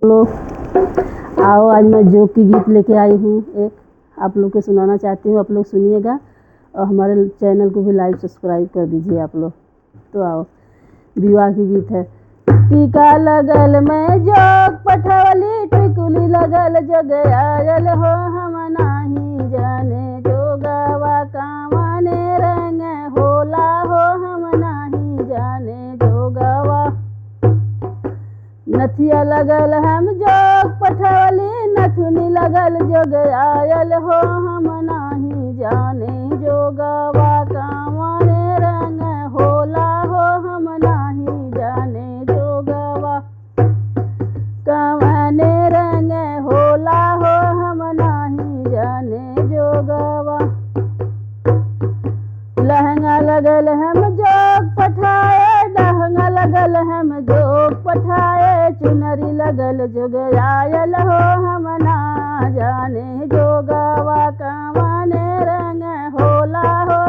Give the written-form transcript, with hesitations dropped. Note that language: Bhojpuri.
लो आओ, आज मैं जोक की गीत लेके आई हूँ। एक आप लोग को सुनाना चाहती हूँ, आप लोग सुनिएगा और हमारे चैनल को भी लाइक सब्सक्राइब कर दीजिए आप लोग। तो आओ, विवाह की गीत है। टीका लगल में जोक पठवली, टिकुली लगल जग आयल हो, हम नाही जाने जोगवा कामने रंग होला हो, हम नाही जाने जोगवा। नथिया लगल हम जोग पठवली, नथुनी लगल जोग आयल हो, हम नाही जाने जोगवा कामने रंग होला हो, हम नाही जाने जोगवा। कामने रंग होला हो, हम नाही जाने जोगवा। लहंगा लगल हम जोग पठाए, लहंगा लगल हम जोग पठाए, चुनरी लगल जोग आयल हो, हम ना जाने जोगवा कामने रंग होला हो,